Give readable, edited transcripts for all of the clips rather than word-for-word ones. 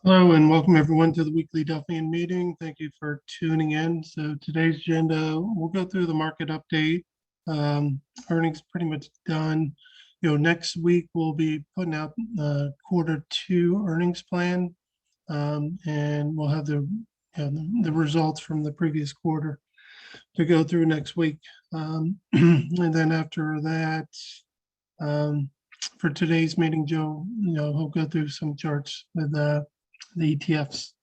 Hello and welcome everyone to the weekly Delphian meeting. Thank you for tuning in. So today's agenda, we'll go through the market update. Earnings pretty much done. Next week we'll be putting out Q2 earnings plan, and we'll have the results from the previous quarter to go through next week. And then after that, for today's meeting, Joe, he'll go through some charts with the ETFs.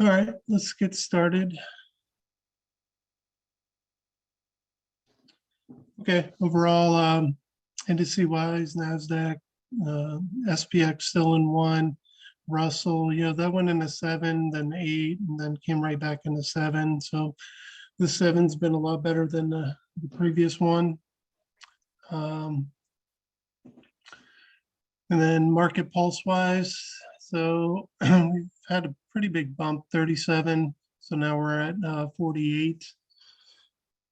All right, let's get started. Okay, overall, indice-wise, NASDAQ, SPX still in one. Russell, that went into 7, then 8, and then came right back into 7. So the 7's been a lot better than the previous one. And then market pulse wise, so we've had a pretty big bump, 37. So now we're at 48.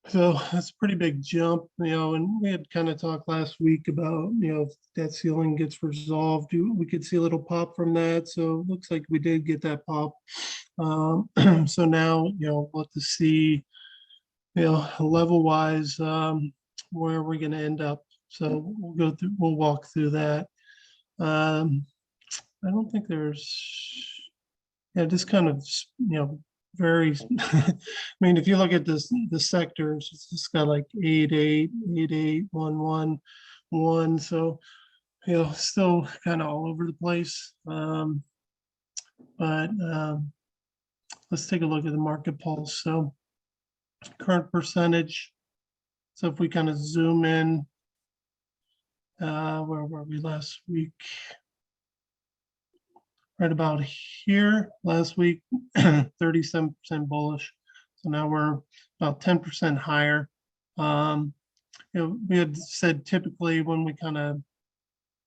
So that's a pretty big jump, and we had kind of talked last week about, if that ceiling gets resolved, we could see a little pop from that. So it looks like we did get that pop. So now, we'll have to see, level wise, where we're going to end up. So we'll walk through that. I don't think there's, just kind of, very, I mean, if you look at this, the sectors, it's just got like 8, 8, 8, 8, 1, 1, 1. So, still kind of all over the place. But let's take a look at the market pulse. So current percentage. So if we kind of zoom in, where were we last week? Right about here last week, 37% bullish. So now we're about 10% higher. We had said typically when we kind of,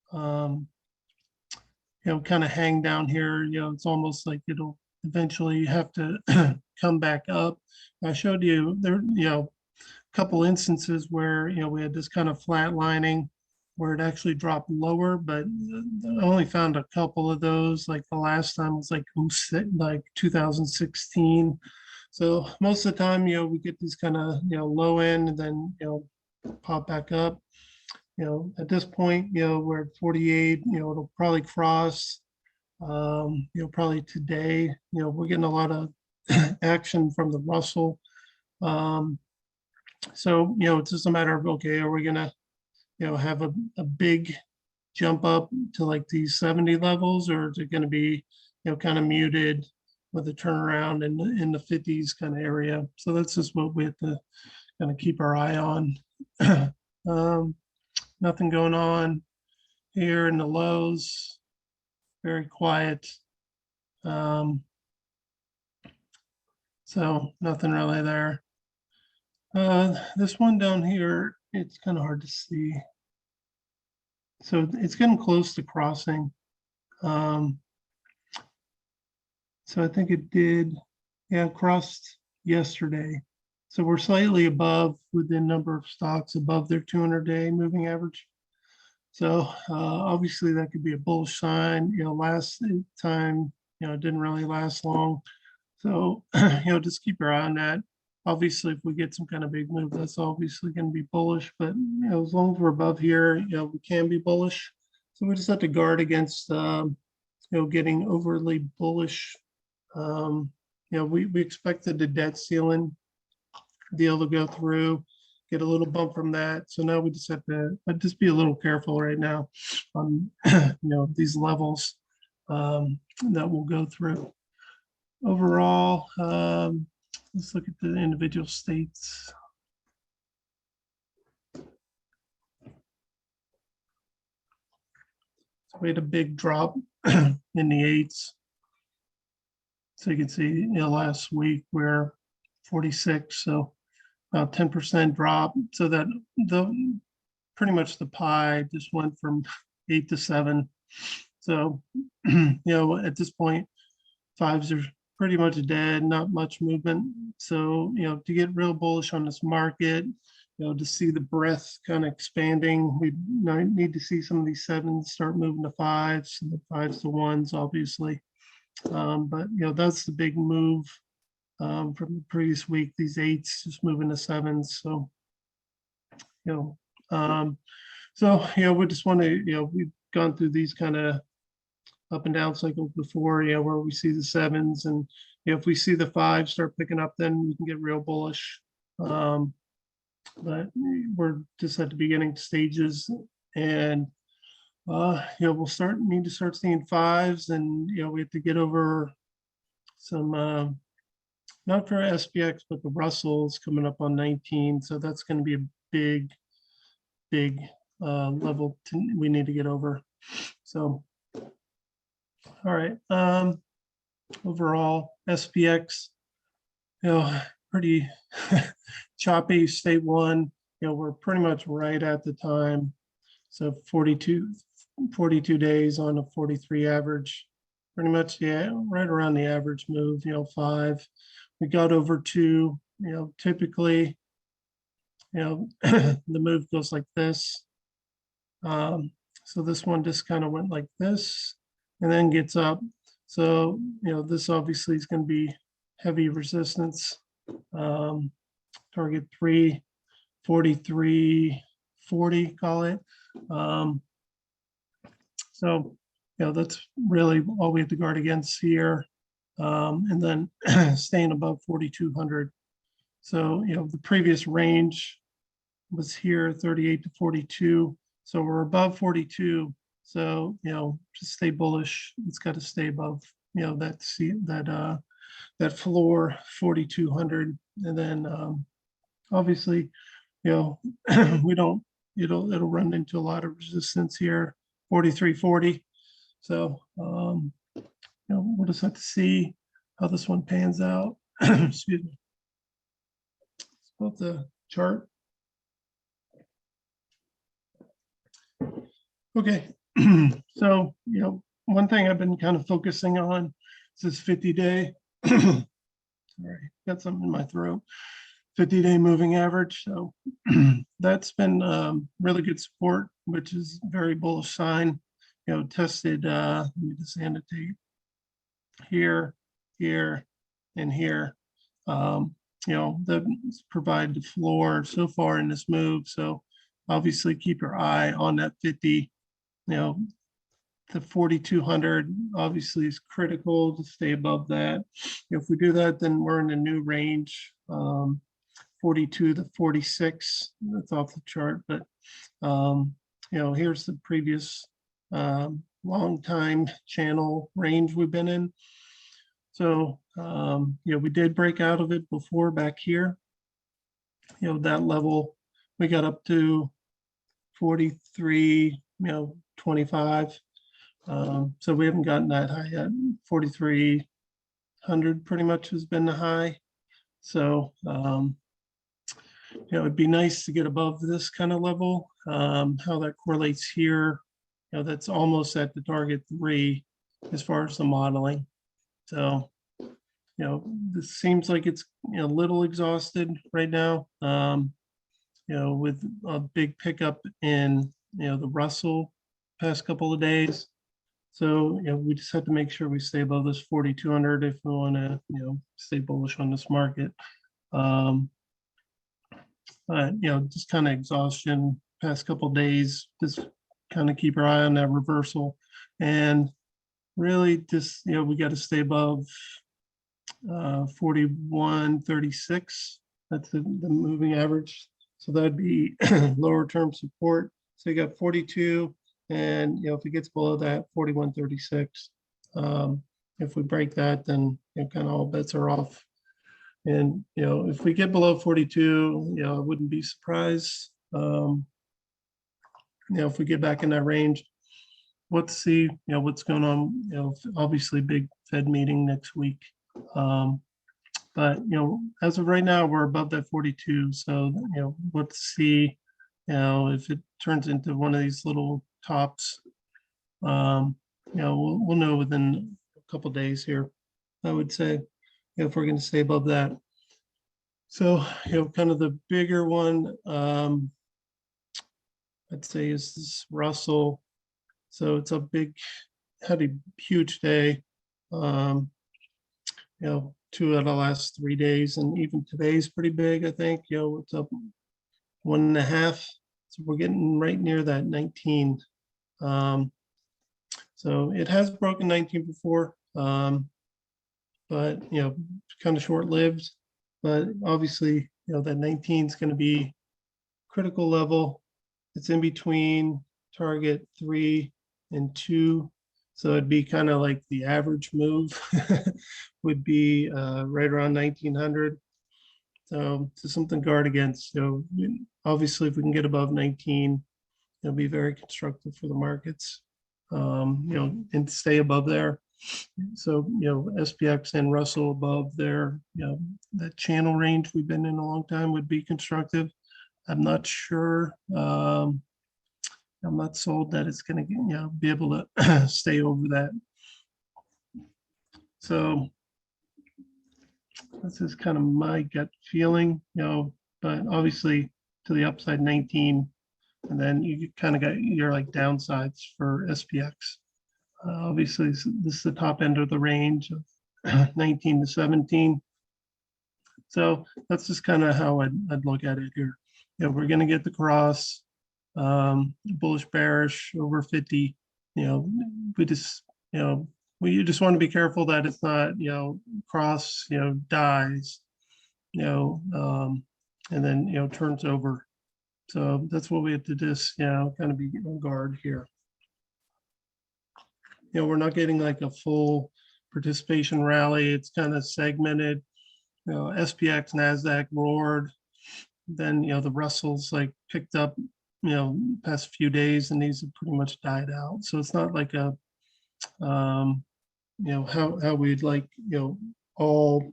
kind of hang down here, it's almost like it'll eventually have to come back up. I showed you there, a couple instances where, we had this kind of flatlining where it actually dropped lower, but I only found a couple of those. Like the last time was like 2016. So most of the time, we get these kind of, low end and then, pop back up. At this point, we're at 48, it'll probably cross, probably today, we're getting a lot of action from the Russell. So, it's just a matter of, okay, are we gonna, have a big jump up to like these 70 levels, or is it going to be, kind of muted with a turnaround in the 50s kind of area? So that's just what we have to kind of keep our eye on. Nothing going on here in the lows, very quiet. So nothing really there. This one down here, it's kind of hard to see. So it's getting close to crossing. So I think it did, crossed yesterday. So we're slightly above within number of stocks above their 200-day moving average. So obviously that could be a bullish sign. Last time, it didn't really last long. So, just keep your eye on that. Obviously, if we get some kind of big move, that's obviously going to be bullish. But as long as we're above here, we can be bullish. So we just have to guard against, getting overly bullish. We expected the debt ceiling deal to go through, get a little bump from that. So now we just have to just be a little careful right now on, these levels that will go through. Overall, let's look at the individual states. So we had a big drop in the 8s. So you can see, last week we're 46, so about 10% drop. So that pretty much the pie just went from 8 to 7. So, at this point, 5s are pretty much dead, not much movement. So, to get real bullish on this market, to see the breadth kind of expanding, we need to see some of these 7s start moving to 5s, and the 5s to 1s, obviously. But that's the big move from the previous week. These 8s just moving to 7s. So you know, we just want to we've gone through these kind of up and down cycles before, where we see the 7s, and if we see the 5s start picking up, then we can get real bullish. But we're just at the beginning stages, and we'll need to start seeing 5s, and we have to get over some not for SPX, but the Russell's coming up on 19, so that's going to be a big level we need to get over. So all right, overall SPX, pretty choppy. State 1, we're pretty much right at the time. So 42 days on a 43 average, pretty much, right around the average move. 5, we got over 2. Typically, the move goes like this. So this one just kind of went like this and then gets up. So this obviously is going to be heavy resistance. Target 343.40, call it. So that's really all we have to guard against here. And then staying above 4,200. So the previous range was here, 38 to 42. So we're above 42. So just stay bullish. It's got to stay above that floor 4,200, and then obviously we don't it'll run into a lot of resistance here, 43.40. So we'll just have to see how this one pans out. Excuse me. Let's pull up the chart. Okay. So one thing I've been kind of focusing on is this 50-day. Sorry, got something in my throat. 50-day moving average. So that's been really good support, which is a very bullish sign. Tested, let me just annotate here, and here. That provide the floor so far in this move. So obviously keep your eye on that 50. The 4,200 obviously is critical to stay above that. If we do that, then we're in a new range, 42 to 46. That's off the chart, but here's the previous long time channel range we've been in. So we did break out of it before back here. That level we got up to 43, 25. So we haven't gotten that high yet. 4,300 pretty much has been the high. So it'd be nice to get above this kind of level. How that correlates here, that's almost at the target 3 as far as the modeling. So this seems like it's a little exhausted right now. With a big pickup in the Russell past couple of days. So we just have to make sure we stay above this 4,200 if we want to stay bullish on this market. But just kind of exhaustion past couple of days. Just kind of keep our eye on that reversal, and really just we got to stay above 41.36. That's the moving average. So that'd be lower term support. So you got 42. And if it gets below that 41.36, if we break that, then kind of all bets are off. And if we get below 42, I wouldn't be surprised. If we get back in that range, let's see what's going on. Obviously big Fed meeting next week. But as of right now, we're above that 42. So let's see if it turns into one of these little tops. We'll know within a couple days here, I would say, if we're going to stay above that. So kind of the bigger one, I'd say, is this Russell. So it's a big, had a huge day. You know, 2 out of the last 3 days, and even today's pretty big, I think. You know, it's up 1.5. So we're getting right near that 19. So it has broken 19 before, but, you know, kind of short-lived. But obviously, you know, that 19 is going to be critical level. It's in between target 3 and 2. So it'd be kind of like the average move would be right around 1900. So something to guard against. So obviously, if we can get above 19, it'll be very constructive for the markets, you know, and stay above there. So, you know, SPX and Russell above there, you know, that channel range we've been in a long time would be constructive. I'm not sure. I'm not sold that it's going to, you know, be able to stay over that. So this is kind of my gut feeling, you know, but obviously to the upside 19, and then you kind of got your like downsides for SPX. Obviously, this is the top end of the range of 19 to 17. So that's just kind of how I'd look at it here. You know, we're going to get the cross, bullish, bearish over 50. You know, we just, you know, we just want to be careful that it's not, you know, cross, you know, dies, you know, and then, you know, turns over. So that's what we have to just, you know, kind of be on guard here. You know, we're not getting like a full participation rally. It's kind of segmented. You know, SPX, NASDAQ roared. Then, you know, the Russells like picked up, you know, past few days, and these have pretty much died out. So it's not like a, you know, how we'd like, you know, all,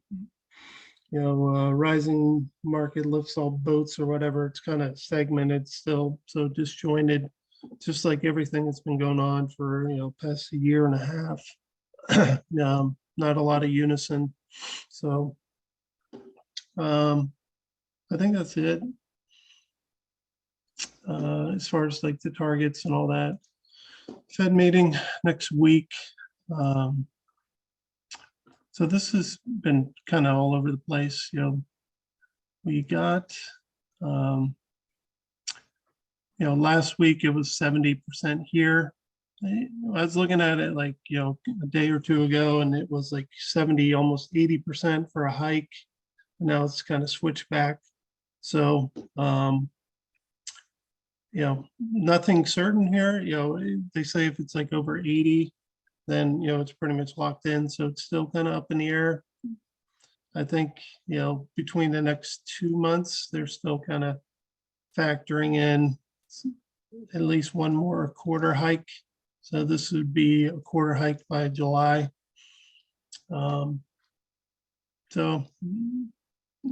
you know, rising market lifts all boats or whatever. It's kind of segmented still, so disjointed, just like everything that's been going on for, you know, past a year and a half. Not a lot of unison. So I think that's it. As far as like the targets and all that. Fed meeting next week. So this has been kind of all over the place. You know, we got, you know, last week it was 70% here. I was looking at it like, you know, a day or two ago, and it was like 70, almost 80% for a hike. Now it's kind of switched back. So, you know, nothing certain here. You know, they say if it's like over 80, then, you know, it's pretty much locked in. So it's still kind of up in the air. I think, you know, between the next 2 months, they're still kind of factoring in at least one more quarter hike. So this would be a quarter hike by July. So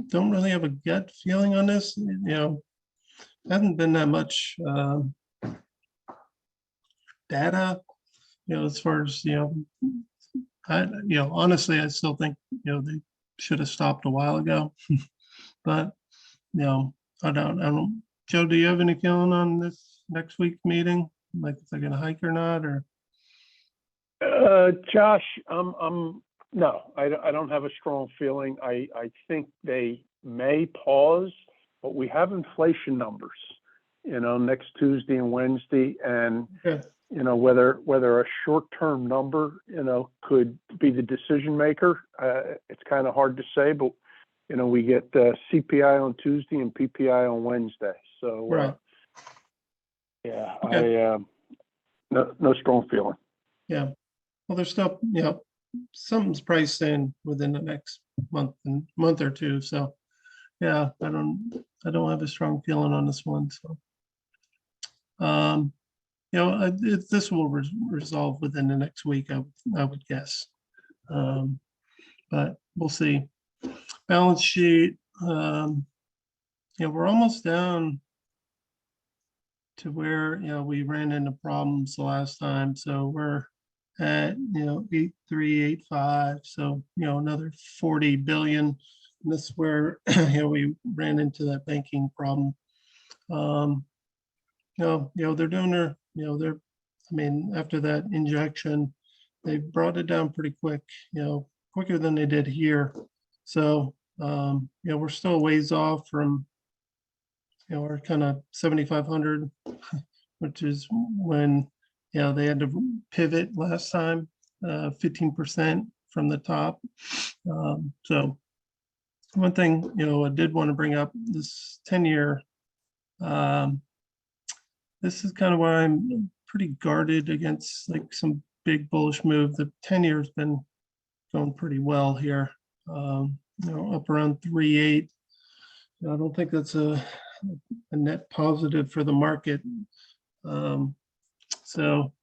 don't really have a gut feeling on this. You know, hasn't been that much data, you know, as far as, you know, you know, honestly, I still think, you know, they should have stopped a while ago. But, you know, I don't. Joe, do you have any feeling on this next week's meeting? Like, if they're going to hike or not, or? Josh, no, I don't have a strong feeling. I think they may pause, but we have inflation numbers, you know, next Tuesday and Wednesday, and Okay. you know, whether a short-term number, you know, could be the decision maker. It's kind of hard to say, but you know, we get CPI on Tuesday and PPI on Wednesday. So Right. yeah, Okay. no strong feeling. Yeah. Well, there's still, you know, something's priced in within the next month or two. So yeah, I don't have a strong feeling on this one. So you know, this will resolve within the next week, I would guess. But we'll see. Balance sheet. You know, we're almost down to where, you know, we ran into problems the last time. So we're at, you know, 8385. So, you know, another 40 billion. And this is where, you know, we ran into that banking problem. You know, they're doing their, you know, I mean, after that injection, they brought it down pretty quick, quicker than they did here. So, we're still a ways off from, our kind of 7,500, which is when, they had to pivot last time, 15% from the top. So one thing, I did want to bring up this 10-year. This is kind of why I'm pretty guarded against like some big bullish move. The 10-year has been going pretty well here, up around 3.8. I don't think that's a net positive for the market. So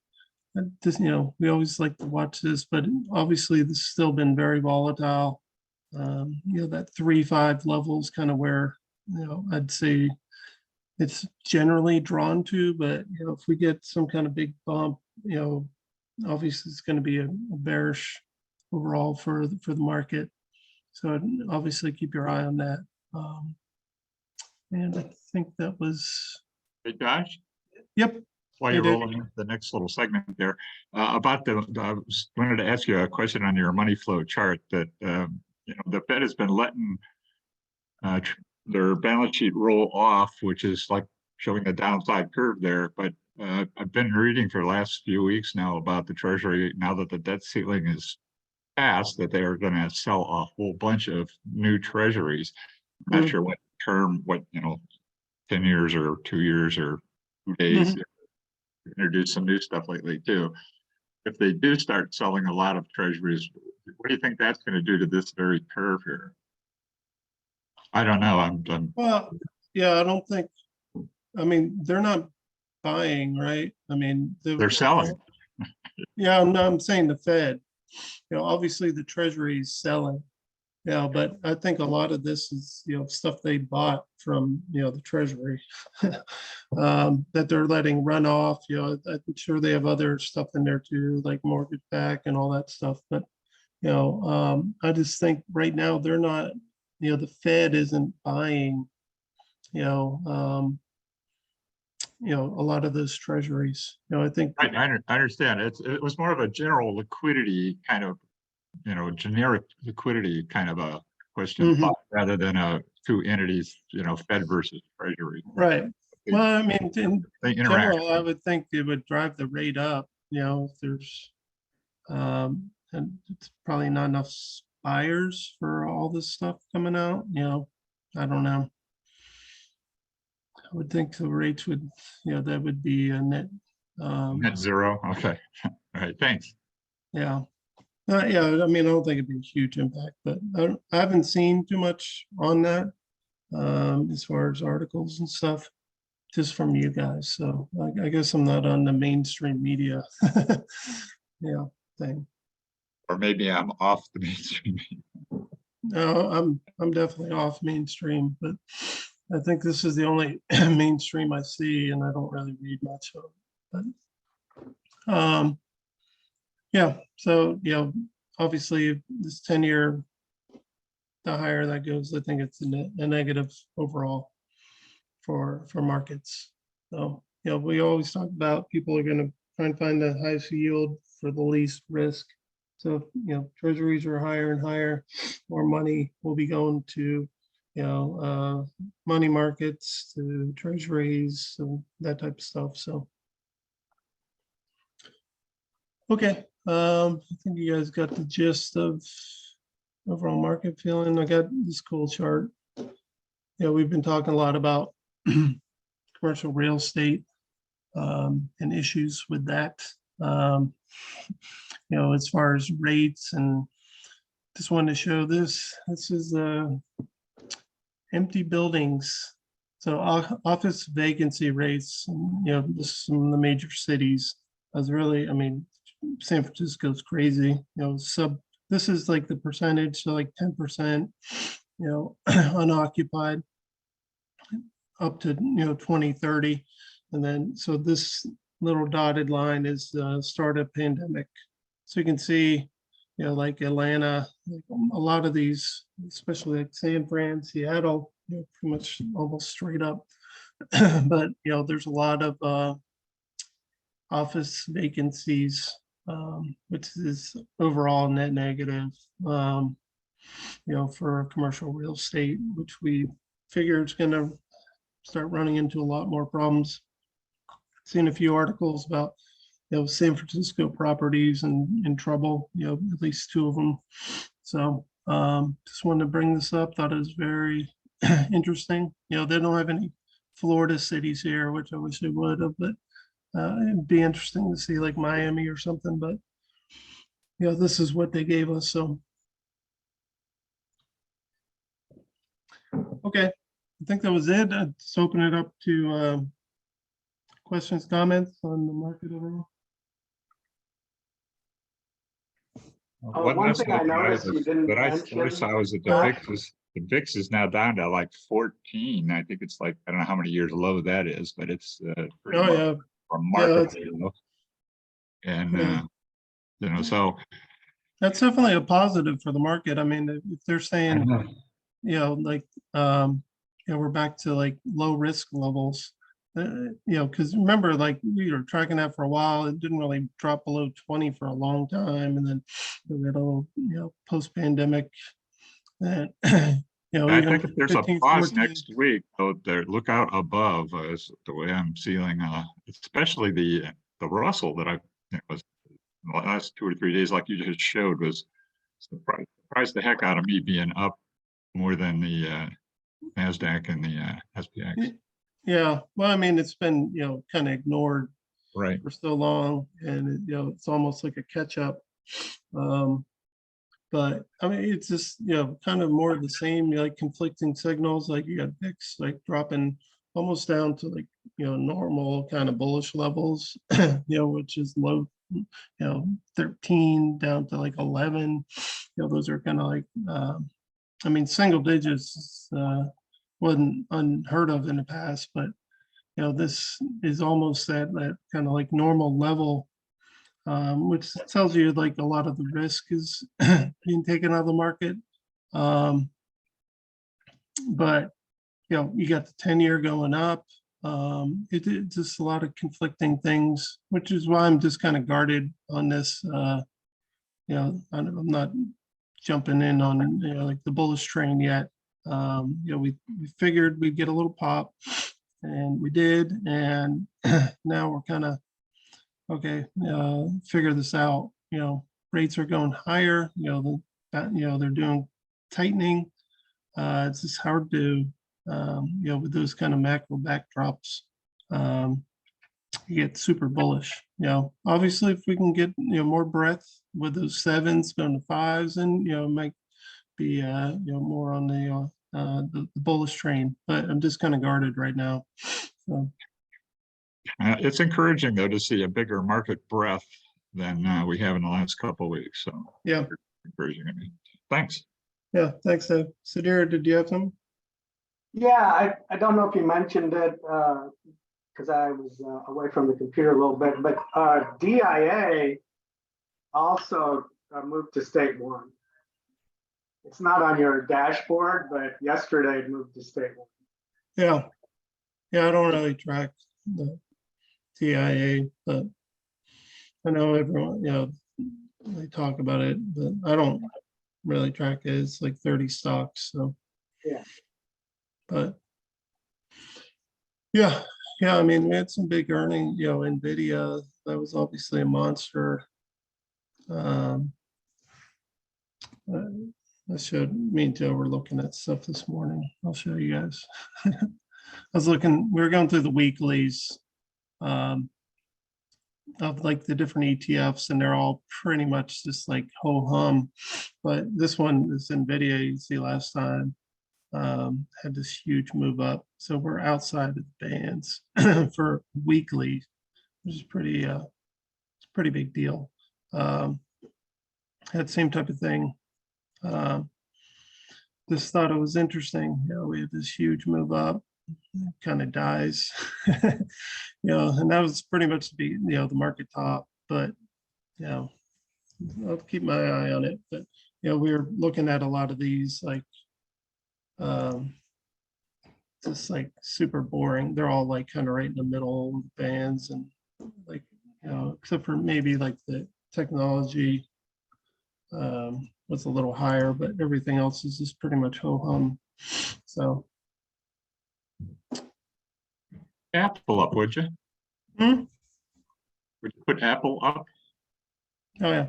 just, we always like to watch this, but obviously this has still been very volatile. That 3.5 level is kind of where, I'd say it's generally drawn to, but, if we get some kind of big bump, obviously it's going to be a bearish overall for the market. So I'd obviously keep your eye on that. And I think that was, Hey, Josh, yep. while you're rolling into the next little segment there, about I wanted to ask you a question on your money flow chart that, the Fed has been letting their balance sheet roll off, which is like showing the downside curve there. But I've been reading for the last few weeks now about the Treasury, now that the debt ceiling is passed, that they are going to sell a whole bunch of new treasuries. I'm not sure what term, 10 years or 2 years or 2 days. Introduced some new stuff lately too. If they do start selling a lot of treasuries, what do you think that's going to do to this very curve here? I don't know. I'm Well, yeah, I don't think, they're not buying, right? they're selling. Yeah, no, I'm saying the Fed, obviously the Treasury is selling. Yeah, but I think a lot of this is, stuff they bought from, the Treasury that they're letting run off. I'm sure they have other stuff in there too, like mortgage back and all that stuff. But, I just think right now they're not, the Fed isn't buying, a lot of those treasuries. I think I understand. It was more of a general liquidity kind of, generic liquidity kind of a question, rather than two entities, Fed versus Treasury. right. Well, in They interact. general, I would think it would drive the rate up, if there's, and it's probably not enough buyers for all this stuff coming out, I don't know. I would think the rates would, that would be a net. Net zero. Okay. All right. Thanks. Yeah. Yeah. I don't think it'd be a huge impact, but I haven't seen too much on that as far as articles and stuff, just from you guys. So I guess I'm not on the mainstream media, thing. Or maybe I'm off the mainstream. No, I'm definitely off mainstream, but I think this is the only mainstream I see, and I don't really read much of it. But yeah, so obviously this 10-year, the higher that goes, I think it's a negative overall for markets. So we always talk about people are going to try and find the highest yield for the least risk. So treasuries are higher and higher, more money will be going to money markets, to treasuries, so that type of stuff. So okay, I think you guys got the gist of overall market feeling. I got this cool chart. We've been talking a lot about commercial real estate and issues with that. As far as rates, and just wanted to show this. This is empty buildings. So office vacancy rates, this is some of the major cities. San Francisco's crazy. This is like the percentage, so like 10%, unoccupied up to 2030. And then so this little dotted line is the start of pandemic. So you can see, like Atlanta, like a lot of these, especially like San Fran, Seattle, pretty much almost straight up. But there's a lot of office vacancies which is overall net negative, for commercial real estate, which we figure it's going to start running into a lot more problems. Seen a few articles about, San Francisco properties in trouble, at least 2 of them. So just wanted to bring this up. Thought it was very interesting. They don't have any Florida cities here, which I wish they would have, but it'd be interesting to see like Miami or something. But this is what they gave us. So okay, I think that was it. Let's open it up to questions, comments on the market overall. One One last thing I look noticed you didn't that I mention. saw was that the VIX is now down to like 14. I think it's like, I don't know how many years low that is, but it's pretty remarkably low. And so that's definitely a positive for the market. I mean, if they're saying, we're back to like low risk levels, because remember, like we were tracking that for a while. It didn't really drop below 20 for a long time. And then we had a little, post-pandemic that, I think if there's 15, a pause 14. next week, though, there, look out above is the way I'm feeling, especially the Russell that it was the last 2 or 3 days, like you just showed, was surprised the heck out of me being up more than the NASDAQ and the SPX. Yeah, well, I mean, it's been, kind of ignored Right. for so long, and it's almost like a catch up. But I mean, it's just, kind of more of the same, like conflicting signals. Like you got VIX like dropping almost down to like, normal kind of bullish levels, which is low, 13 down to like 11. Those are kind of like, I mean, single digits wasn't unheard of in the past, but this is almost that kind of like normal level, which tells you like a lot of the risk is being taken out of the market. But you got the 10-year going up. It's just a lot of conflicting things, which is why I'm just kind of guarded on this. I'm not jumping in on like the bullish train yet. We figured we'd get a little pop, and we did, and now we're kind of okay. Figure this out. Rates are going higher. They're doing tightening. It's just hard to with those kind of macro backdrops. You get super bullish. Obviously, if we can get more breadth with those 7s going to 5s, and it might be more on the bullish train. But I'm just kind of guarded right now. So. It's encouraging though to see a bigger market breadth than we have in the last couple of weeks. So yeah, encouraging. Thanks. Yeah, thanks, Dave. Sudhir, did you have some? Yeah, I don't know if you mentioned it because I was away from the computer a little bit, but DIA also moved to state 1. It's not on your dashboard, but yesterday it moved to state 1. Yeah, I don't really track the TIA, but I know everyone, they talk about it, but I don't really track it. It's like 30 stocks, so yeah. But yeah, I mean, we had some big earnings. NVIDIA, that was obviously a monster. I should mean to we're looking at stuff this morning. I'll show you guys. I was looking, we were going through the weeklies of like the different ETFs, and they're all pretty much just like ho hum. But this one is NVIDIA, you see last time, had this huge move up. So we're outside of the bands for weekly, which is pretty, it's a pretty big deal. Had the same type of thing. Just thought it was interesting. We had this huge move up, kind of dies, and that was pretty much the market top. But I'll keep my eye on it. But we were looking at a lot of these like just like super boring. They're all like kind of right in the middle bands, and like except for maybe like the technology was a little higher, but everything else is just pretty much ho-hum. So, Apple up, would you? hmm? Would you put Apple up? Oh yeah.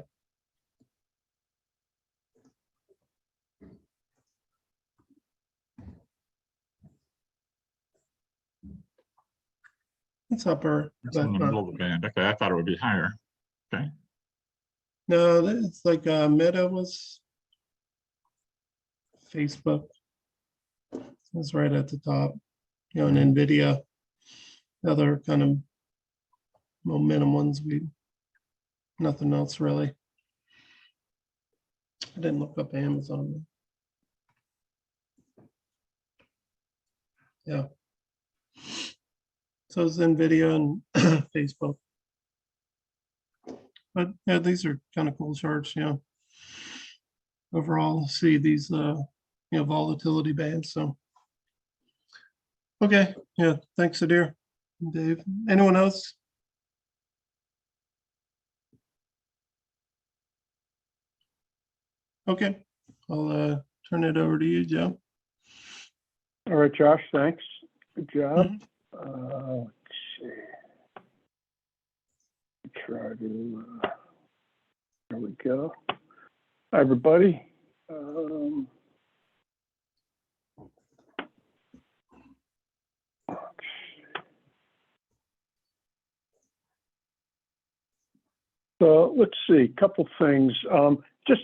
It's upper, It's but in the middle of the band. Okay, I thought it would be higher. Okay. no, it's like Meta was Facebook. It's right at the top, you know, and Nvidia, other kind of momentum ones. Nothing else really. I didn't look up Amazon. Yeah. So it's Nvidia and Facebook. But yeah, these are kind of cool charts, you know. Overall, see these you know, volatility bands. So okay, yeah, thanks, Adir. Dave. Anyone else? Okay, I'll turn it over to you, Joe. All right, Josh, thanks. Good job. Mhm. Let's see. Try to, there we go. Hi, everybody. So let's see, a couple things. Just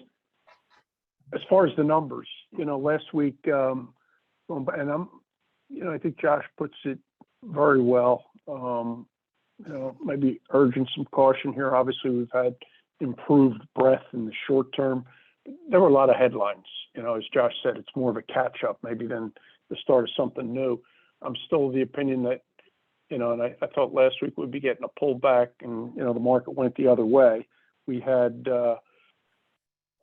as far as the numbers, you know, last week, and you know, I think Josh puts it very well. You know, maybe urging some caution here. Obviously, we've had improved breadth in the short term. There were a lot of headlines. You know, as Josh said, it's more of a catch up maybe than the start of something new. I'm still of the opinion that, you know, and I thought last week we'd be getting a pullback, and you know, the market went the other way. We had,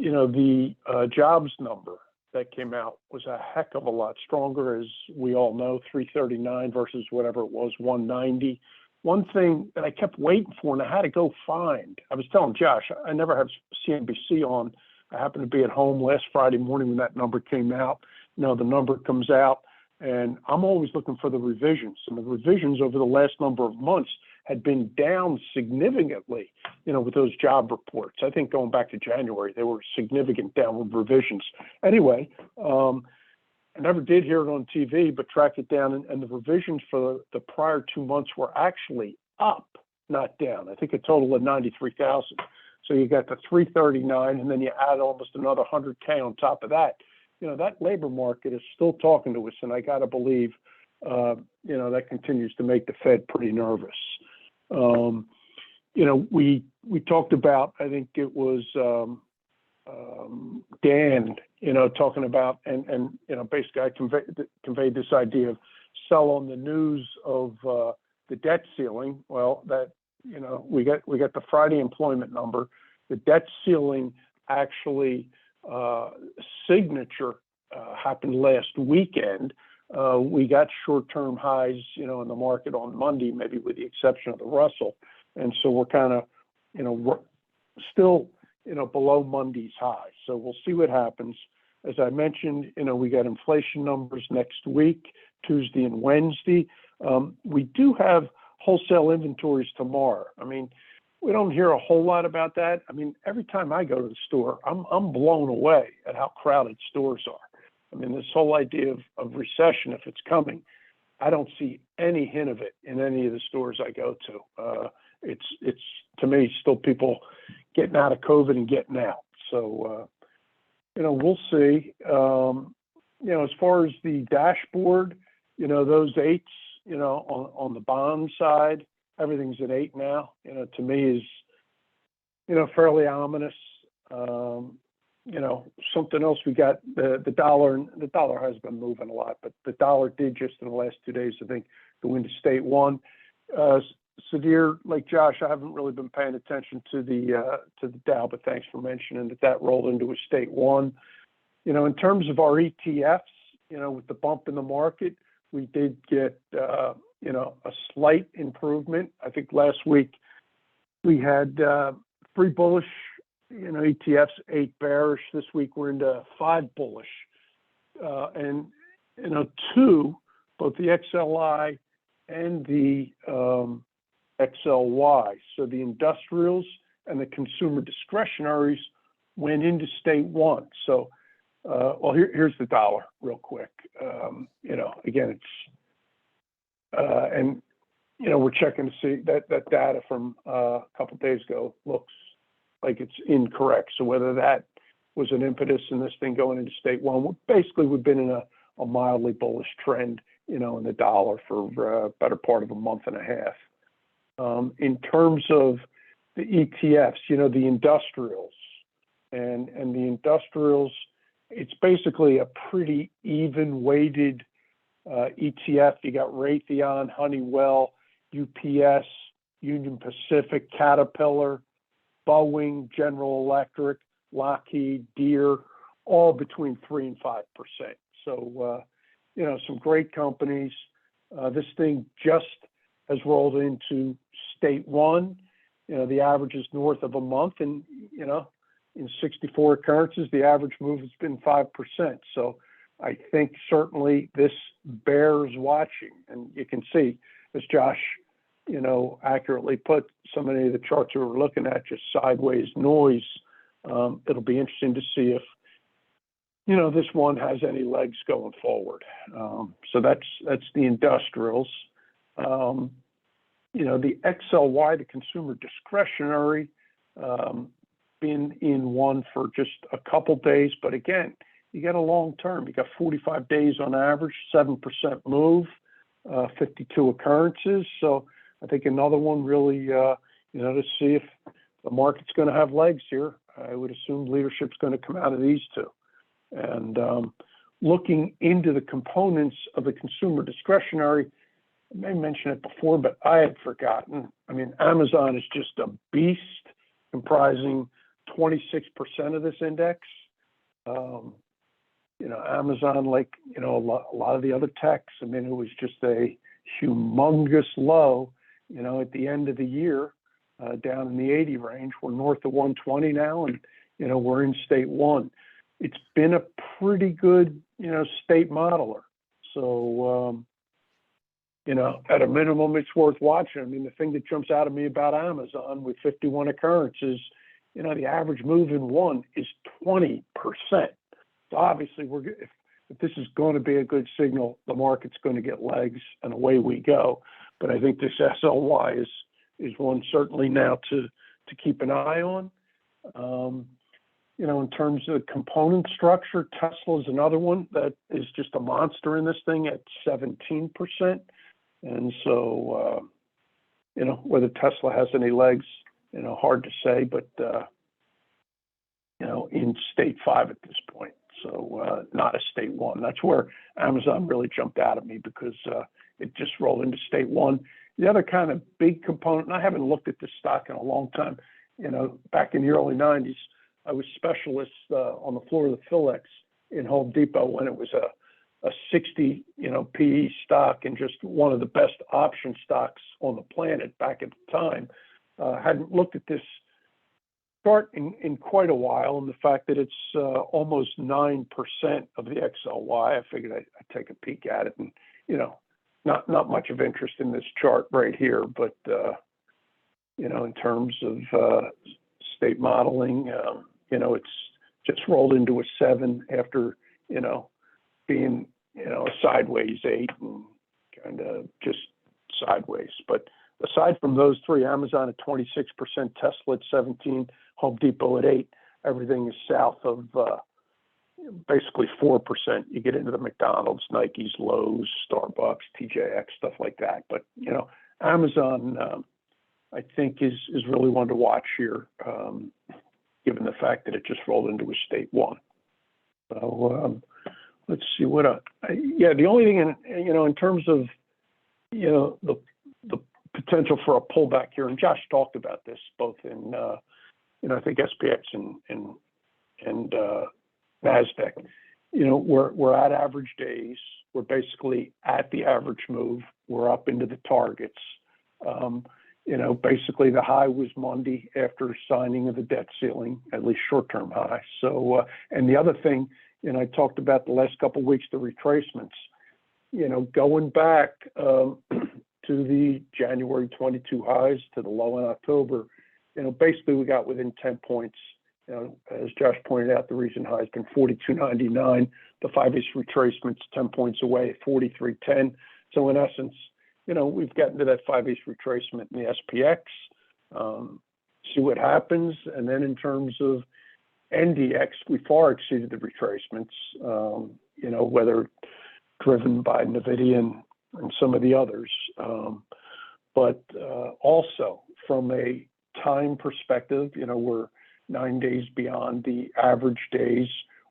you know, the jobs number that came out was a heck of a lot stronger, as we all know, 339 versus whatever it was, 190. One thing that I kept waiting for, and I had to go find, I was telling Josh, I never have CNBC on. I happened to be at home last Friday morning when that number came out. You know, the number comes out, and I'm always looking for the revisions. And the revisions over the last number of months had been down significantly, you know, with those job reports. I think going back to January, there were significant downward revisions. Anyway, I never did hear it on TV, but tracked it down, and the revisions for the prior 2 months were actually up, not down. I think a total of 93,000. So you got the 339, and then you add almost another 100K on top of that. You know, that labor market is still talking to us, and I got to believe, you know, that continues to make the Fed pretty nervous. You know, we talked about, I think it was Dan, you know, talking about, and you know, basically I conveyed this idea of sell on the news of the debt ceiling. Well, that, you know, we got the Friday employment number. The debt ceiling actually signature happened last weekend. We got short-term highs, you know, in the market on Monday, maybe with the exception of the Russell. And so we're kind of, you know, we're still, you know, below Monday's high. So we'll see what happens. As I mentioned, you know, we got inflation numbers next week, Tuesday and Wednesday. We do have wholesale inventories tomorrow. I mean, we don't hear a whole lot about that. I mean, every time I go to the store, I'm blown away at how crowded stores are. I mean, this whole idea of recession, if it's coming, I don't see any hint of it in any of the stores I go to. It's to me still people getting out of COVID and getting out. So, you know, we'll see. You know, as far as the dashboard, you know, those eights, you know, on the bond side, everything's at 8 now. You know, to me is, you know, fairly ominous. You know, something else we got, the dollar, and the dollar has been moving a lot, but the dollar did just in the last 2 days, I think, go into state one. Sadir, like Josh, I haven't really been paying attention to the Dow, but thanks for mentioning that rolled into a state one. You know, in terms of our ETFs, you know, with the bump in the market, we did get, you know, a slight improvement. I think last week we had 3 bullish, ETFs, 8 bearish. This week we're into 5 bullish. And, 2, both the XLI and the XLY. So the industrials and the consumer discretionaries went into state 1. So, here's the dollar real quick. Again, it's, and, we're checking to see that data from a couple of days ago looks like it's incorrect. So whether that was an impetus in this thing going into state 1, basically we've been in a mildly bullish trend, in the dollar for a better part of a month and a half. In terms of the ETFs, the industrials and the industrials, it's basically a pretty even weighted ETF. You got Raytheon, Honeywell, UPS, Union Pacific, Caterpillar, Boeing, General Electric, Lockheed, Deere, all between 3 and 5%. So, some great companies. This thing just has rolled into state 1. The average is north of a month, and, in 64 occurrences, the average move has been 5%. So I think certainly this bears watching. And you can see, as Josh, accurately put, so many of the charts we were looking at, just sideways noise. It'll be interesting to see if, this one has any legs going forward. So that's the industrials. The XLY, the consumer discretionary, been in 1 for just a couple days, but again, you get a long term. You got 45 days on average, 7% move, 52 occurrences. So I think another one really, to see if the market's going to have legs here. I would assume leadership's going to come out of these 2. And looking into the components of the consumer discretionary, I may mention it before, but I had forgotten. I mean, Amazon is just a beast, comprising 26% of this index. Amazon, like, a lot of the other techs, I mean, it was just a humongous low, at the end of the year, down in the 80 range. We're north of 120 now, and, we're in state 1. It's been a pretty good, state modeler. So, at a minimum, it's worth watching. I mean, the thing that jumps out at me about Amazon with 51 occurrences, the average move in 1 is 20%. So obviously, if this is going to be a good signal, the market's going to get legs, and away we go. But I think this SLY is one certainly now to keep an eye on. In terms of the component structure, Tesla is another one that is just a monster in this thing at 17%. And so, whether Tesla has any legs, hard to say, but, in state 5 at this point. So not a state 1. That's where Amazon really jumped out at me, because it just rolled into state 1. The other kind of big component, and I haven't looked at this stock in a long time, back in the early 90s, I was specialist on the floor of the Philex in Home Depot when it was a 60, PE stock, and just one of the best option stocks on the planet back at the time. Hadn't looked at this chart in quite a while, and the fact that it's almost 9% of the XLY, I figured I'd take a peek at it, and not much of interest in this chart right here, but in terms of state modeling, it's just rolled into a 7 after being a sideways 8 and kind of just sideways. But aside from those 3, Amazon at 26%, Tesla at 17%, Home Depot at 8%, everything is south of basically 4%. You get into the McDonald's, Nike's, Lowe's, Starbucks, TJX, stuff like that. But Amazon, I think is really one to watch here, given the fact that it just rolled into a state 1. So let's see what. The only thing in terms of the potential for a pullback here, and Josh talked about this both in I think SPX and NASDAQ. We're at average days. We're basically at the average move. We're up into the targets. basically the high was Monday after signing of the debt ceiling, at least short-term high. So, and the other thing, I talked about the last couple of weeks, the retracements, going back to the January 22 highs to the low in October, basically we got within 10 points. As Josh pointed out, the recent high has been 42.99. The 5-ish retracements 10 points away at 43.10. So in essence, we've gotten to that 5-ish retracement in the SPX. See what happens. And then in terms of NDX, we far exceeded the retracements, whether driven by NVIDIA and some of the others. But also from a time perspective, we're 9 days beyond the average days.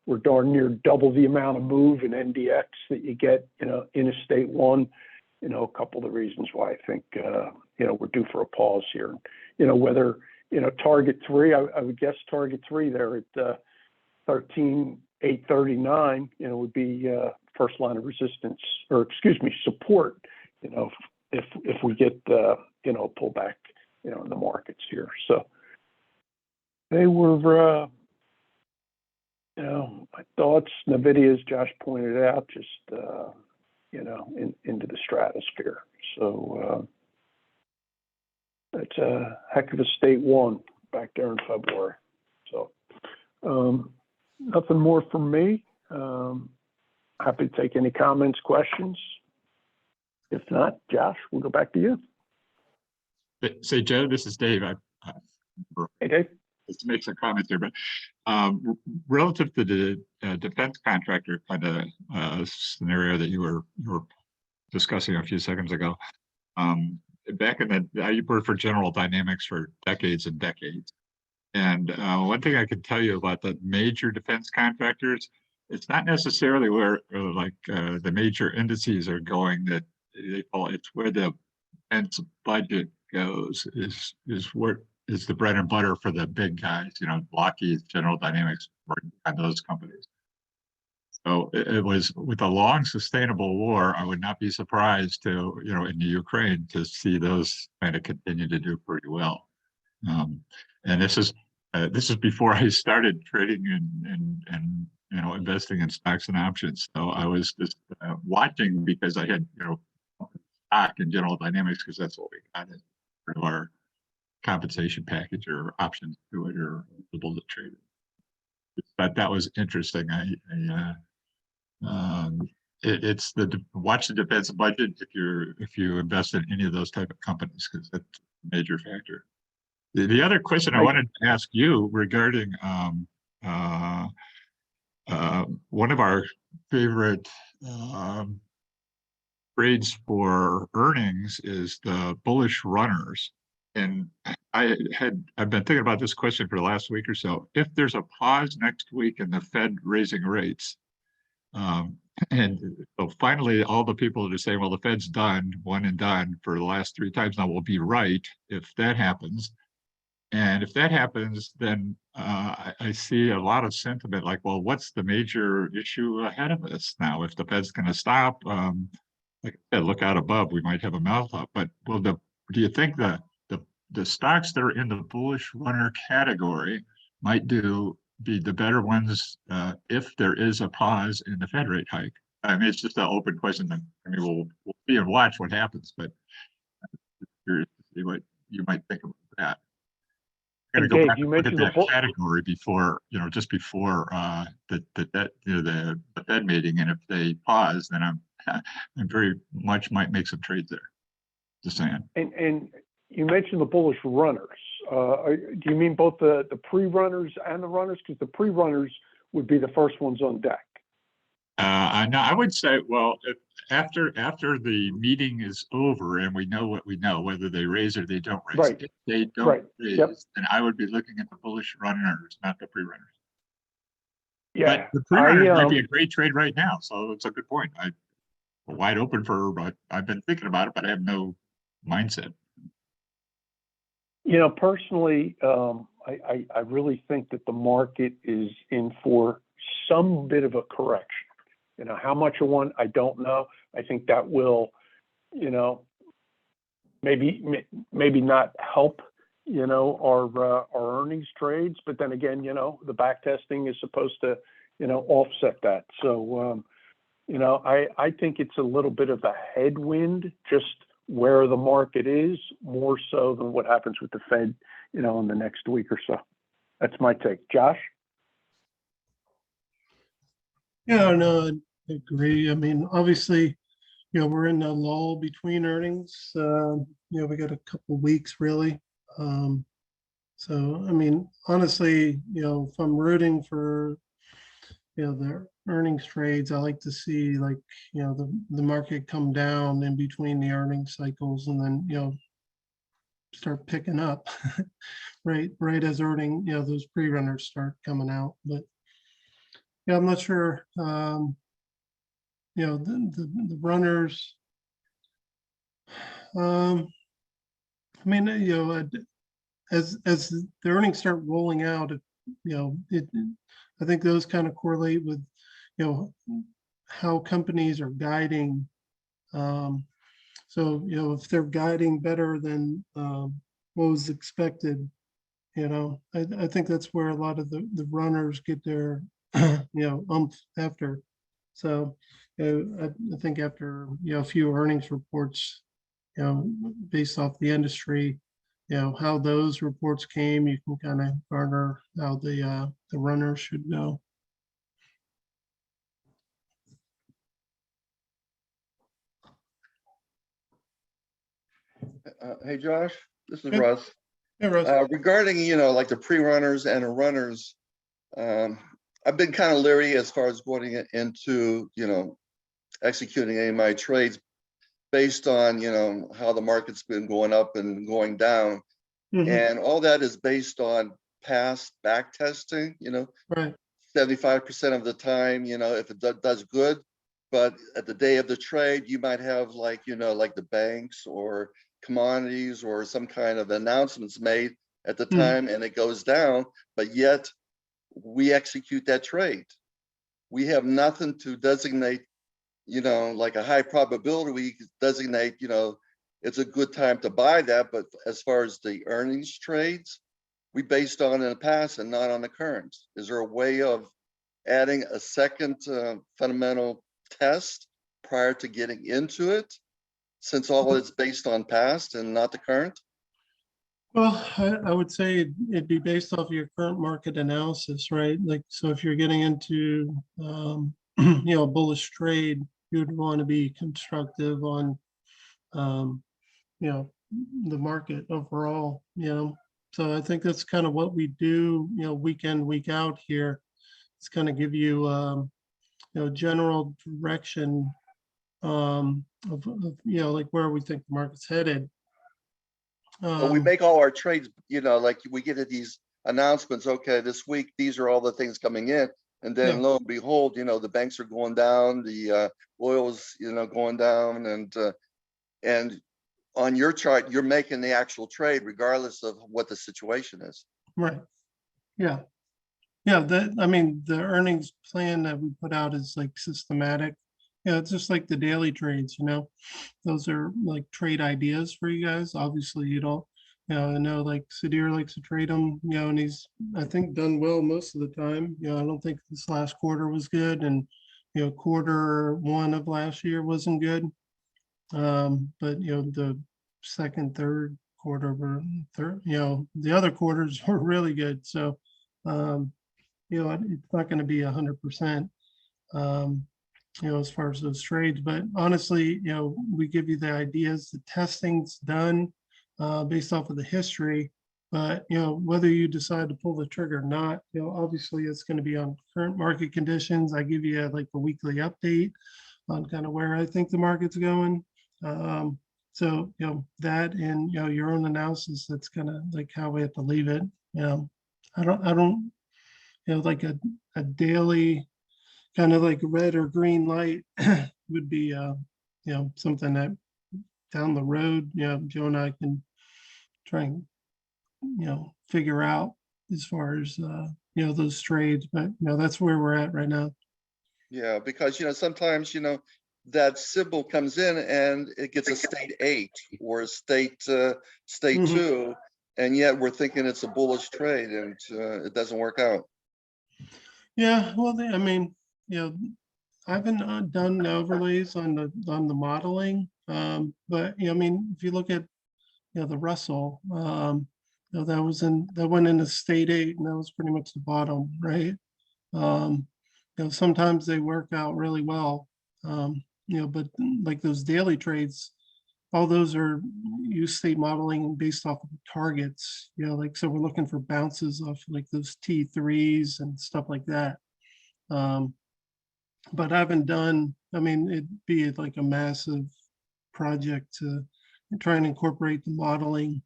We're darn near double the amount of move in NDX that you get, in a state one. A couple of the reasons why I think, we're due for a pause here. Whether, target 3, I would guess target 3 there at 13,839, would be first line of resistance, or excuse me, support, if we get, a pullback, in the markets here. So they were, my thoughts, NVIDIA, as Josh pointed out, just, into the stratosphere. So it's a heck of a state one back there in February. So nothing more from me. Happy to take any comments, questions. If not, Josh, we'll go back to you. Say, Joe, this is Dave. Hey, Dave. Just to make some comments here, but relative to the defense contractor kind of scenario that you were discussing a few seconds ago, back in I worked for General Dynamics for decades and decades, and one thing I can tell you about the major defense contractors, it's not necessarily where the major indices are going that they fall. It's where the defense budget goes is where is the bread and butter for the big guys, Lockheed, General Dynamics, and those companies. So it was with a long sustainable war, I would not be surprised to, in the Ukraine, to see those kind of continue to do pretty well. And this is before I started trading and investing in stocks and options. So I was just watching because I had, stock in General Dynamics because that's what we got as part of our compensation package or options to it or able to trade it. But that was interesting. It's watch the defense budget if you invest in any of those type of companies, because that's a major factor. The other question I wanted to ask you regarding one of our favorite trades for earnings is the bullish runners. And I've been thinking about this question for the last week or so. If there's a pause next week in the Fed raising rates, and so finally all the people that are saying, well, the Fed's done, one and done for the last 3 times now will be right if that happens. And if that happens, then I see a lot of sentiment like, well, what's the major issue ahead of us now? If the Fed's going to stop, like I said, look out above, we might have a mouth up. But well, do you think the stocks that are in the bullish runner category might be the better ones if there is a pause in the Fed rate hike? I mean, it's just an open question. I mean, we'll see and watch what happens, but I'm curious to see what you might think about that. I'm going to go back and look at that category before, just before the Fed meeting, and if they pause, then I'm very much might make some trades there. Just saying. And you mentioned the bullish runners. Do you mean both the pre-runners and the runners? Because the pre-runners would be the first ones on deck. No, I would say, well, if after the meeting is over and we know what we know, whether they raise or they don't raise. Right. If they don't raise, yep. then I would be looking at the bullish runners, not the pre-runners. Yeah, but the pre-runners might be a great trade right now, so it's a good point. I'm wide open but I've been thinking about it, but I have no mindset. Personally, I really think that the market is in for some bit of a correction. How much of one, I don't know. I think that will, maybe not help, our earnings trades, but then again, the back testing is supposed to, offset that. So, I think it's a little bit of a headwind, just where the market is, more so than what happens with the Fed, in the next week or so. That's my take. Josh? Yeah, no, I agree. I mean, obviously, we're in a lull between earnings. We got a couple weeks really. So, I mean, honestly, if I'm rooting for, the earnings trades, I like to see like, the market come down in between the earnings cycles and then, start picking up right as those pre-runners start coming out. But yeah, I'm not sure. The runners. I mean, as the earnings start rolling out, I think those kind of correlate with, how companies are guiding. So, if they're guiding better than what was expected, I think that's where a lot of the runners get their, umph after. So, I think after, a few earnings reports, based off the industry, how those reports came, you can kind of garner how the runners should go. Hey, Josh, this is Hey. Russ. Hey, Russ. Regarding, like the pre-runners and the runners, I've been kind of leery as far as going into, executing any of my trades based on, how the market's been going up and going down. Mhm. And all that is based on past back testing, Right. 75% of the time, if it does good, but at the day of the trade, you might have like, like the banks or commodities or some kind of announcements made at the time and it goes down, but yet we execute that trade. We have nothing to designate, like a high probability. We designate, it's a good time to buy that, but as far as the earnings trades, we based on in the past and not on the current. Is there a way of adding a second fundamental test prior to getting into it, since all it's based on past and not the current? Well, I would say it'd be based off your current market analysis, right? Like, so if you're getting into, a bullish trade, you'd want to be constructive on, the market overall, So I think that's kind of what we do, week in, week out here. It's kind of give you, general direction of, like where we think the market's headed. But we make all our trades, like we get at these announcements, okay, this week, these are all the things coming in. And then lo and behold, the banks are going down, the oil's, going down, and on your chart, you're making the actual trade regardless of what the situation is. Right. Yeah. Yeah. The earnings plan that we put out is like systematic. Yeah, it's just like the daily trades, those are like trade ideas for you guys. Obviously, you don't, I know like Sudhir likes to trade them, and he's, I think, done well most of the time. I don't think this last quarter was good, and, quarter one of last year wasn't good. But, the second, third quarter were, the other quarters were really good. So, it's not going to be 100%. As far as those trades, but honestly, we give you the ideas, the testing's done based off of the history, but, whether you decide to pull the trigger or not, obviously it's going to be on current market conditions. I give you like a weekly update on kind of where I think the market's going. So, that and, your own analysis, that's kind of like how we have to leave it. I don't, like a daily kind of like red or green light would be, something that down the road, Joe and I can try and, figure out as far as, those trades, but, that's where we're at right now. Yeah, because, sometimes, that symbol comes in and it gets a state 8 or a state state Mhm. 2, and yet we're thinking it's a bullish trade, and it doesn't work out. Yeah, well, I mean, you know, I haven't done the overlays on the modeling, but I mean, if you look at the Russell, that went into state 8, and that was pretty much the bottom, right? Sometimes they work out really well, but like those daily trades, all those are use state modeling based off of targets, like, so we're looking for bounces off like those T3s and stuff like that. But I haven't done, I mean, it'd be like a massive project to try and incorporate the modeling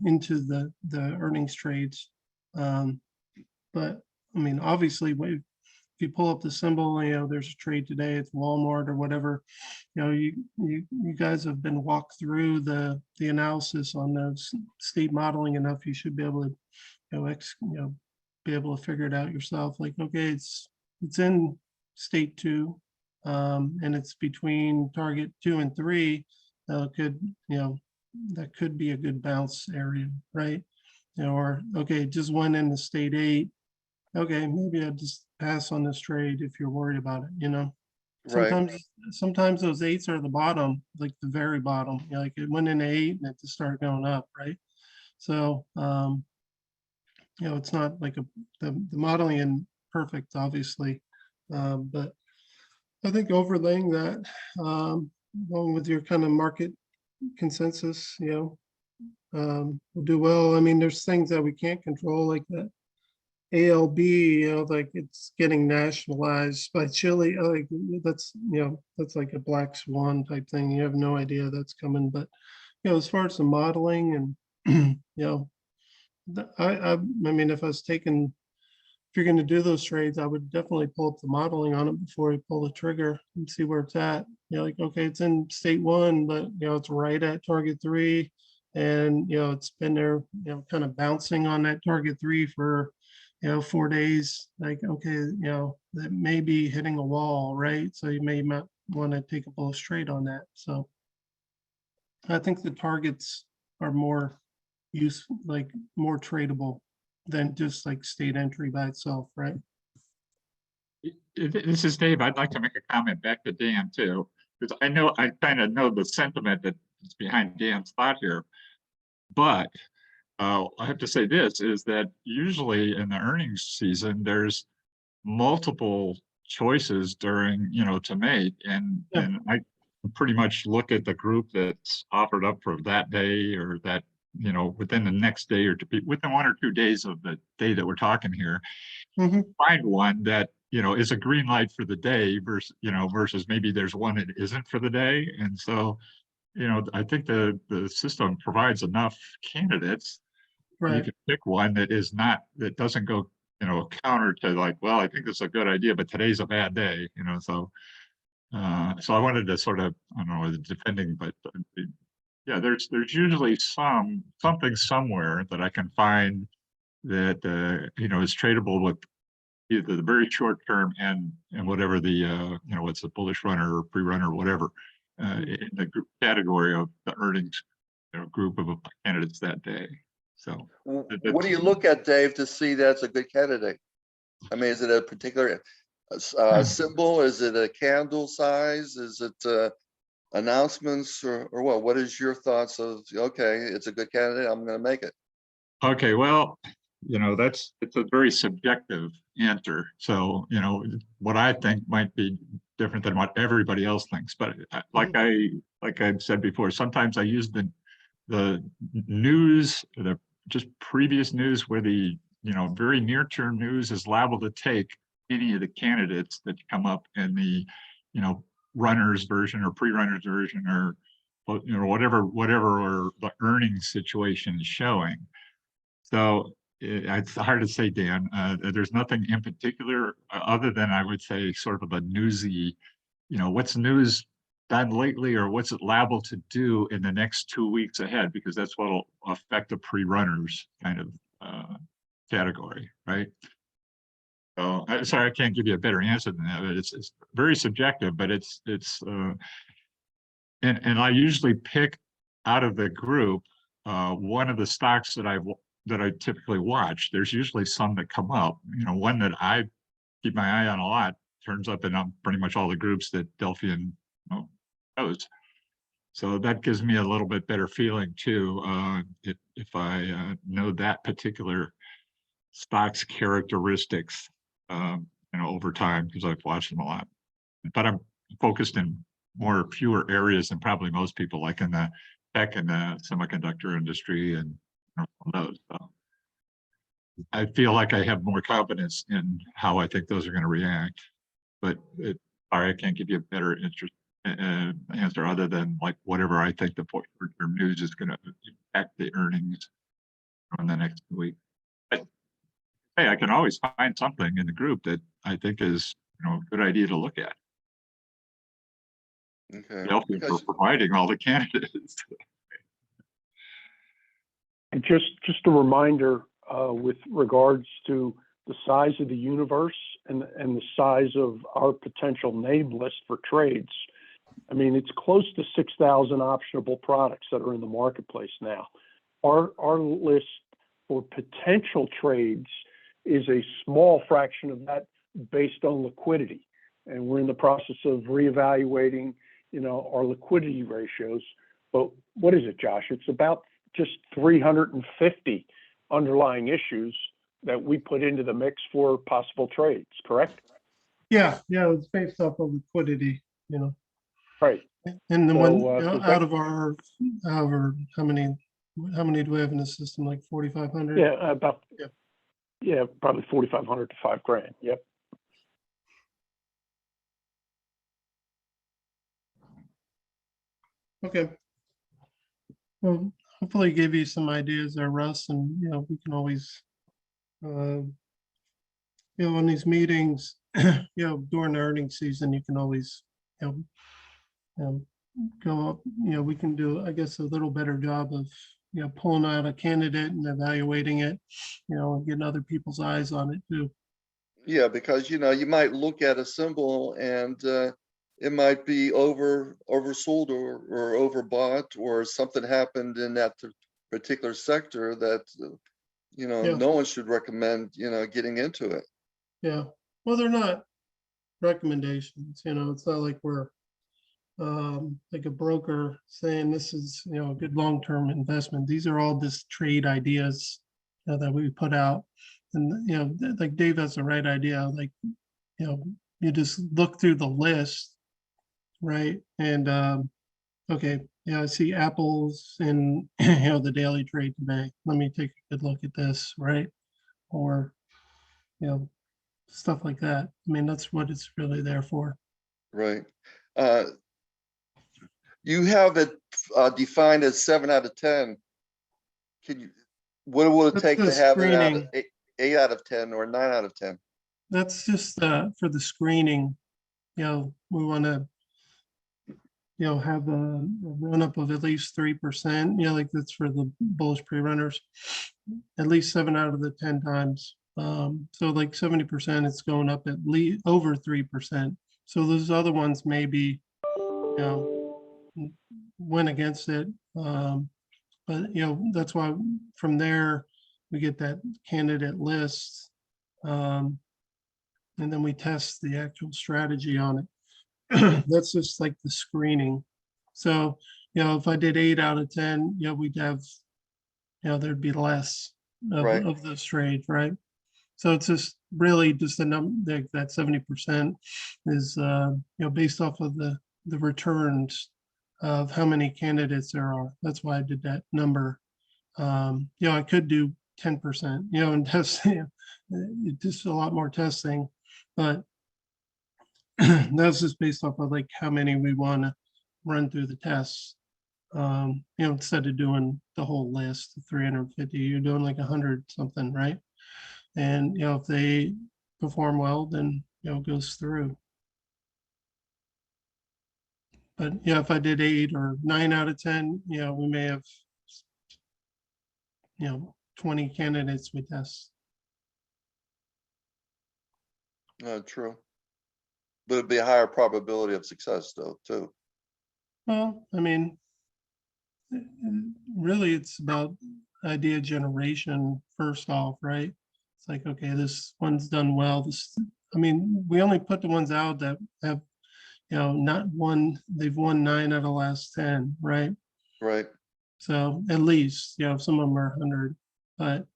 into the earnings trades. But I mean, obviously, if you pull up the symbol, there's a trade today, it's Walmart or whatever, you guys have been walked through the analysis on those state modeling enough, you should be able to, be able to figure it out yourself. Like, okay, it's in state 2, and it's between target 2 and 3. That could be a good bounce area, right? Or okay, it just went into state 8. Okay, maybe I just pass on this trade if you're worried about it. Right. Sometimes those 8s are the bottom, like the very bottom. Like it went into 8 and it just started going up, right? So it's not like the modeling isn't perfect, obviously, but I think overlaying that, along with your kind of market consensus, will do well. I mean, there's things that we can't control, like that ALB, like it's getting nationalized by Chile. Like that's like a black swan type thing. You have no idea that's coming. But as far as the modeling and I mean, if you're going to do those trades, I would definitely pull up the modeling on it before you pull the trigger and see where it's at. Like, okay, it's in state 1, but it's right at target 3, and it's been there, kind of bouncing on that target 3 for 4 days. Like, okay, that may be hitting a wall, right? So you may not want to take a bullish trade on that. So I think the targets are more more tradable than just like state entry by itself, right? This is Dave. I'd like to make a comment back to Dan too, because I kind of know the sentiment that's behind Dan's thought here. But I have to say this is that usually in the earnings season, there's multiple choices during, to make. And I pretty much look at the group that's offered up for that day or that, within the next day or within 1 or 2 days of the day that we're talking here, find one that, is a green light for the day versus maybe there's one that isn't for the day. And so, I think the system provides enough candidates. Right. You can pick one that doesn't go, counter to like, well, I think this is a good idea, but today's a bad day, so I wanted to sort of, I don't know, defending, but yeah, there's usually something somewhere that I can find that is tradable with either the very short term and whatever the what's a bullish runner or pre-runner or whatever in the group category of the earnings group of candidates that day. So what do you look at, Dave, to see that's a good candidate? I mean, is it a particular symbol? Is it a candle size? Is it announcements or what? What is your thoughts of, okay, it's a good candidate, I'm going to make it? Okay, well, it's a very subjective answer. So, what I think might be different than what everybody else thinks. But like I've said before, sometimes I use the news, the just previous news where the very near-term news is liable to take any of the candidates that come up in the runners version or pre-runners version or whatever or the earnings situation is showing. So it's hard to say, Dan. There's nothing in particular other than I would say sort of a newsy, what's news done lately or what's it liable to do in the next 2 weeks ahead, because that's what will affect the pre-runners kind of category, right? So I'm sorry, I can't give you a better answer than that. But it's very subjective, but and I usually pick out of the group one of the stocks that I typically watch. There's usually some that come up. One that I keep my eye on a lot turns up in pretty much all the groups that Delphian knows. So that gives me a little bit better feeling too, if I know that particular stock's characteristics, over time, because I've watched them a lot. But I'm focused in fewer areas than probably most people, like in the tech and the semiconductor industry and those. So I feel like I have more confidence in how I think those are going to react. But sorry, I can't give you a better answer other than like whatever I think the news is going to impact the earnings in the next week. But hey, I can always find something in the group that I think is a good idea to look at. Okay. Delphian for providing all the candidates. And just a reminder, with regards to the size of the universe and the size of our potential name list for trades. I mean, it's close to 6,000 optionable products that are in the marketplace now. Our list for potential trades is a small fraction of that based on liquidity. And we're in the process of reevaluating, our liquidity ratios. But what is it, Josh? It's about just 350 underlying issues that we put into the mix for possible trades, correct? Yeah, it's based off of liquidity, Right. And the So, one does out of our, however, how many do we have in the system? Like 4,500? Yeah, yeah, probably 4,500 to $5,000. Yep. Okay. Well, hopefully give you some ideas there, Russ, and we can always, on these meetings, during the earnings season, you can always, go up. We can do, I guess, a little better job of, pulling out a candidate and evaluating it, and getting other people's eyes on it too. Yeah, because you might look at a symbol and it might be oversold or overbought, or something happened in that particular sector that no one should recommend getting into it. Yeah, well, they're not recommendations. It's not like we're like a broker saying this is a good long-term investment. These are all just trade ideas that we put out. And like Dave has the right idea. Like you just look through the list, right? And okay, I see Apple's in the daily trade today. Let me take a good look at this, right? Or stuff like that. I mean, that's what it's really there for. Right. You have it defined as 7 out of 10. What will it That's take the to have it out screening. of 8 out of 10 or 9 out of 10? That's just for the screening. We want to have a run up of at least 3%. Like that's for the bullish pre-runners, at least 7 out of the 10 times. So like 70%, it's going up at least over 3%. So those other ones maybe went against it. But that's why from there we get that candidate list, and then we test the actual strategy on it. That's just like the screening. So if I did 8 out of 10, we'd have there'd be less of those trades, right? So it's just really just the number that 70% is based off of the returns of how many candidates there are. That's why I did that number. I could do 10%, and test, just a lot more testing, but that's just based off of like how many we want to run through the tests. Instead of doing the whole list of 350, you're doing like 100 something, right? And if they perform well, then it goes through. But if I did 8 or 9 out of 10, we may have 20 candidates we test. True. But it'd be a higher probability of success though, too. Well, I mean, really, it's about idea generation first off, right? It's like, okay, this one's done well. I mean, we only put the ones out that have, not one, they've won 9 out of the last 10, right? Right. So at least, some of them are 100, but,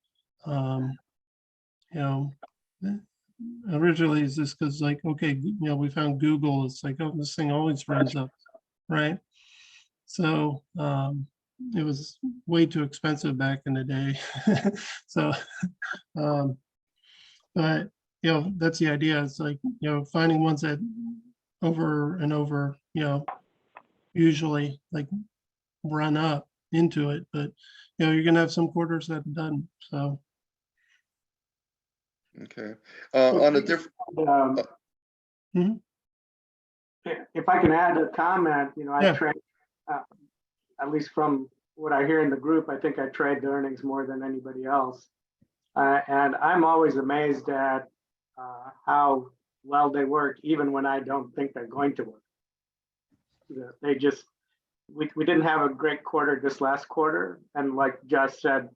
you know, originally it's just because like, okay, we found Google, it's like, oh, this thing always runs up, right? So it was way too expensive back in the day. So, but that's the idea. It's like, finding ones that over and over, usually like run up into it, but you're gonna have some quarters that done. So Okay. On a different, mhm. If I can add a comment, I Yeah. trade, at least from what I hear in the group, I think I trade the earnings more than anybody else. And I'm always amazed at how well they work, even when I don't think they're going to work. They just, we didn't have a great quarter this last quarter. And like Josh said,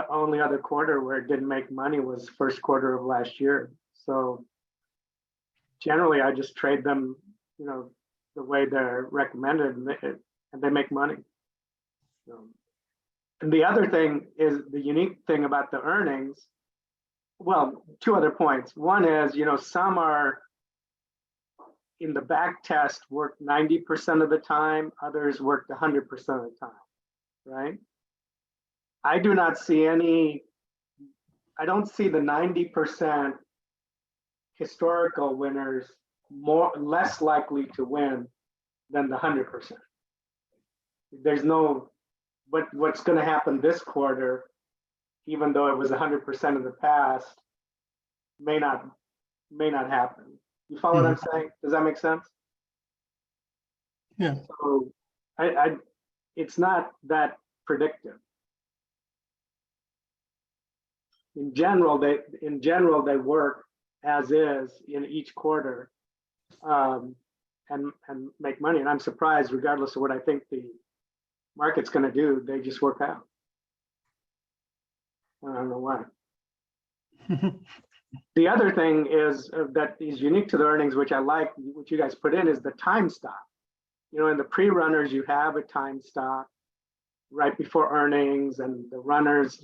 only other quarter where it didn't make money was first quarter of last year. So generally, I just trade them, the way they're recommended, and they make money. And the other thing is the unique thing about the earnings. Well, 2 other points. One is, some are in the back test work 90% of the time, others worked 100% of the time, right? I do not see I don't see the 90% historical winners less likely to win than the 100%. There's no, what's going to happen this quarter, even though it was 100% of the past, may not happen. You follow what I'm saying? Does that make sense? Yeah. So it's not that predictive. In general, they work as is in each quarter, and make money. And I'm surprised, regardless of what I think the market's going to do, they just work out. I don't know why. The other thing is that is unique to the earnings, which I like, which you guys put in, is the time stop. In the pre-runners, you have a time stop right before earnings, and the runners,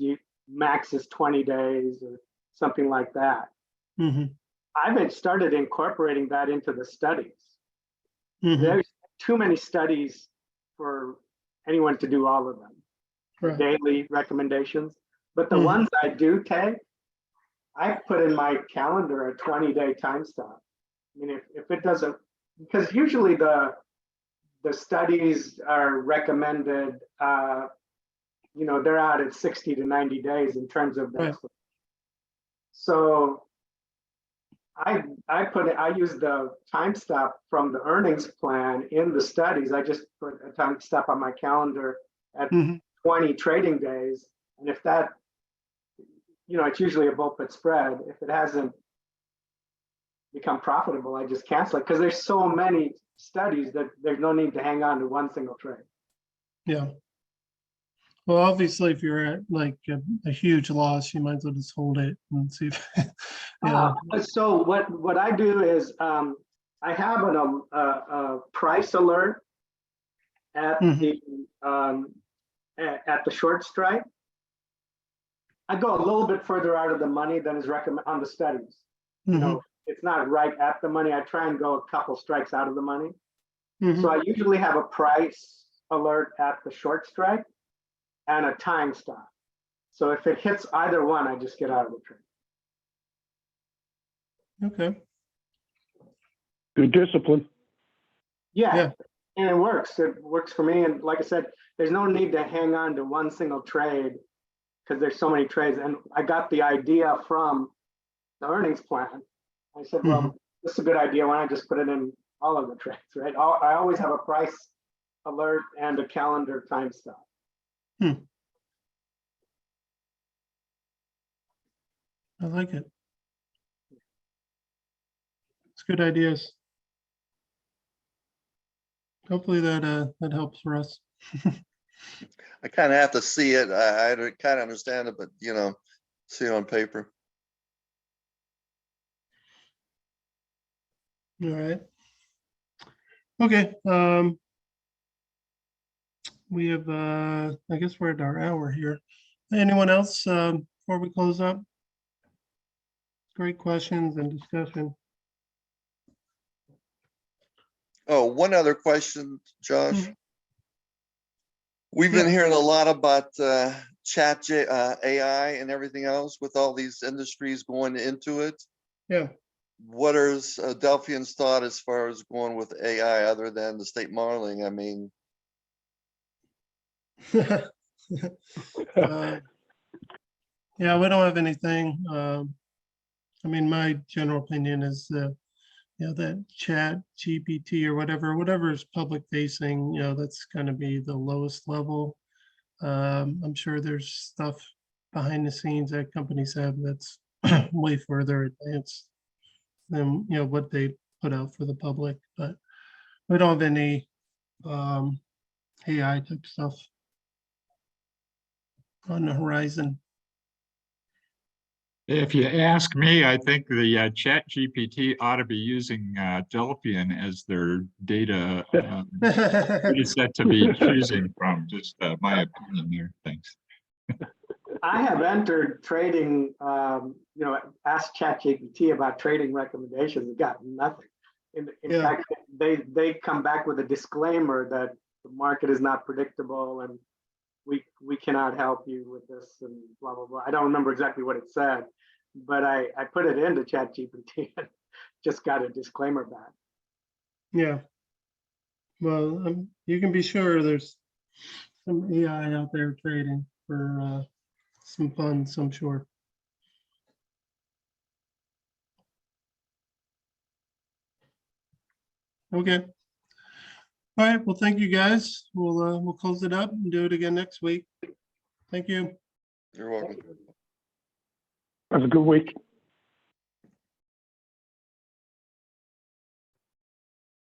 max is 20 days or something like that. Mm-hmm. I've started incorporating that into the studies. Mm-hmm. There's too many studies for anyone to do all of them. Right. Daily recommendations. But the ones I do take, I put in my calendar a 20-day time stop. I mean, if it doesn't, because usually the studies are recommended, they're out at 60 to 90 days in terms of that. Right. So I use the time stop from the earnings plan in the studies. I just put a time stop on my calendar at 20 trading days. And if that, it's usually a bull put spread. If it hasn't become profitable, I just cancel it, because there's so many studies that there's no need to hang on to one single trade. Yeah. Well, obviously, if you're at like a huge loss, you might as well just hold it and see if, So what I do is I have a price alert at the short strike. I go a little bit further out of the money than is recommended on the studies. It's not right at the money. I try and go a couple strikes out of the money. So I usually have a price alert at the short strike and a time stop. So if it hits either one, I just get out of the trade. Okay. Good discipline. Yeah. And it works. It works for me. And like I said, there's no need to hang on to one single trade, because there's so many trades. And I got the idea from the earnings plan. I said, well, this is a good idea. Why not just put it in all of the trades, right? I always have a price alert and a calendar time stop. I like it. good ideas. Hopefully that helps for us. I kind of have to see it. I kind of understand it, but you know, see it on paper. All right. Okay. We have, I guess we're at our hour here. Anyone else before we close up? Great questions and discussion. Oh, one other question, Josh. Mhm. We've been Yeah. hearing a lot about AI and everything else with all these industries going into it. Yeah. What is Delphian's thought as far as going with AI other than the state modeling? I mean, Yeah, we don't have anything. I mean, my general opinion is you know, that chat GPT or whatever is public facing, you know, that's gonna be the lowest level. I'm sure there's stuff behind the scenes that companies have that's way further advanced than, you know, what they put out for the public, but we don't have any AI type stuff on the horizon. If you ask me, I think the Chat GPT ought to be using Delphian as their data set to be choosing from. Just my opinion there. Thanks. I have entered trading, you know, asked ChatGPT about trading recommendations and got nothing. In Yeah. fact, they come back with a disclaimer that the market is not predictable and we cannot help you with this and blah, blah, blah. I don't remember exactly what it said, but I put it into ChatGPT and just got a disclaimer back. Yeah. Well, you can be sure there's some AI out there trading for some funds, I'm sure. Okay. All right. Well, thank you guys. We'll close it up and do it again next week. Thank you. you're welcome. Have a good week.